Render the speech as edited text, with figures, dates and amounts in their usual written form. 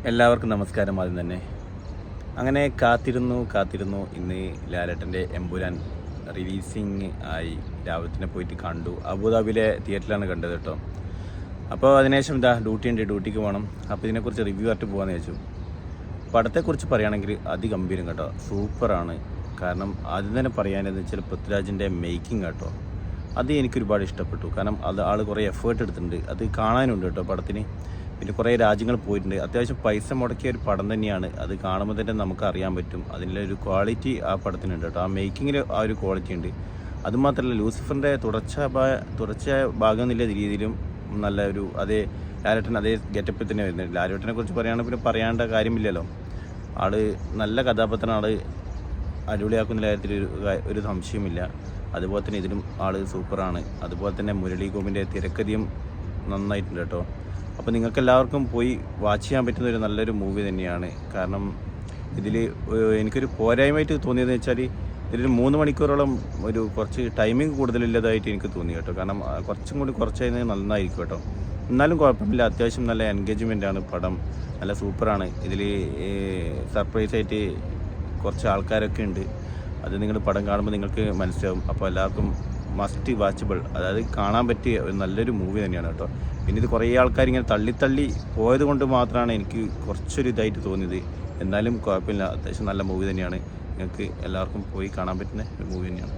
എല്ലാവർക്കും നമസ്കാരം. ആദ്യം തന്നെ അങ്ങനെ കാത്തിരുന്നു. ഇന്ന് ലാലേട്ടൻ്റെ എമ്പുരാൻ റിലീസിങ് ആയി. രാവിലെ തന്നെ പോയിട്ട് കണ്ടു. അബുദാബിയിലെ തിയേറ്ററിലാണ് കണ്ടത് കേട്ടോ. അപ്പോൾ അതിനുശേഷം ഡ്യൂട്ടിക്ക് പോകണം. അപ്പോൾ ഇതിനെക്കുറിച്ച് റിവ്യൂ ആയിട്ട് പോകാമെന്ന് വെച്ചു. പടത്തെക്കുറിച്ച് പറയുകയാണെങ്കിൽ അതിഗംഭീരം കേട്ടോ, സൂപ്പറാണ്. കാരണം ആദ്യം തന്നെ പറയാനെന്ന് വെച്ചാൽ പൃഥ്വിരാജിൻ്റെ മേക്കിംഗ് കേട്ടോ, അത് എനിക്കൊരുപാട് ഇഷ്ടപ്പെട്ടു. കാരണം അത് ആൾ കുറേ എഫേർട്ട് എടുത്തിട്ടുണ്ട്, അത് കാണാനുണ്ട് കേട്ടോ പടത്തിന്. പിന്നെ കുറേ രാജ്യങ്ങൾ പോയിട്ടുണ്ട്. അത്യാവശ്യം പൈസ മുടക്കിയ ഒരു പടം തന്നെയാണ്. അത് കാണുമ്പോൾ തന്നെ നമുക്ക് അറിയാൻ പറ്റും അതിൻ്റെ ഒരു ക്വാളിറ്റി ആ പടത്തിനുണ്ട് കേട്ടോ. ആ മേക്കിങ്ങിൽ ആ ഒരു ക്വാളിറ്റി ഉണ്ട്. അതുമാത്രമല്ല ലൂസിഫറിൻ്റെ തുടർച്ചയായ ഭാഗം എന്നുള്ള രീതിയിലും നല്ല ഒരു അതേ ലാലേട്ടൻ അതേ ഗെറ്റപ്പിൽ തന്നെ വരുന്നുണ്ട്. ലാലേട്ടനെ കുറിച്ച് പറയുകയാണെങ്കിൽ പിന്നെ പറയേണ്ട കാര്യമില്ലല്ലോ. ആള് നല്ല കഥാപാത്രമാണ്. ആള് അടിപൊളിയാക്കുന്ന കാര്യത്തിൽ ഒരു സംശയമില്ല. അതുപോലെ തന്നെ ഇതിലും ആള് സൂപ്പറാണ്. അതുപോലെ തന്നെ മുരളി ഗോപിൻ്റെ തിരക്കഥയും നന്നായിട്ടുണ്ട് കേട്ടോ. അപ്പോൾ നിങ്ങൾക്ക് എല്ലാവർക്കും പോയി വാച്ച് ചെയ്യാൻ പറ്റുന്ന ഒരു നല്ലൊരു മൂവി തന്നെയാണ്. കാരണം ഇതിൽ എനിക്കൊരു പോരായ്മയായിട്ട് തോന്നിയതെന്ന് വെച്ചാൽ ഇതിൽ 3 മണിക്കൂറോളം ഒരു കുറച്ച് ടൈമിംഗ് കൂടുതലില്ലതായിട്ട് എനിക്ക് തോന്നി കേട്ടോ. കാരണം കുറച്ചും കൂടി കുറച്ചായിരുന്നു നന്നായിരിക്കും കേട്ടോ. എന്നാലും കുഴപ്പമില്ല, അത്യാവശ്യം നല്ല എൻഗേജ്മെൻ്റാണ് പടം, നല്ല സൂപ്പറാണ്. ഇതിൽ സർപ്രൈസായിട്ട് കുറച്ച് ആൾക്കാരൊക്കെ ഉണ്ട്. അത് നിങ്ങൾ പടം കാണുമ്പോൾ നിങ്ങൾക്ക് മനസ്സിലാവും. അപ്പോൾ എല്ലാവർക്കും മസ്റ്റ് വാച്ചബിൾ, അതായത് കാണാൻ പറ്റിയ ഒരു നല്ലൊരു മൂവി തന്നെയാണ് കേട്ടോ. പിന്നെ ഇത് കുറേ ആൾക്കാർ ഇങ്ങനെ തള്ളി പോയത് കൊണ്ട് മാത്രമാണ് എനിക്ക് കുറച്ചൊരു ഇതായിട്ട് തോന്നിയത്. എന്നാലും കുഴപ്പമില്ല, അത്യാവശ്യം നല്ല മൂവി തന്നെയാണ്. നിങ്ങൾക്ക് എല്ലാവർക്കും പോയി കാണാൻ പറ്റുന്ന ഒരു മൂവി തന്നെയാണ്.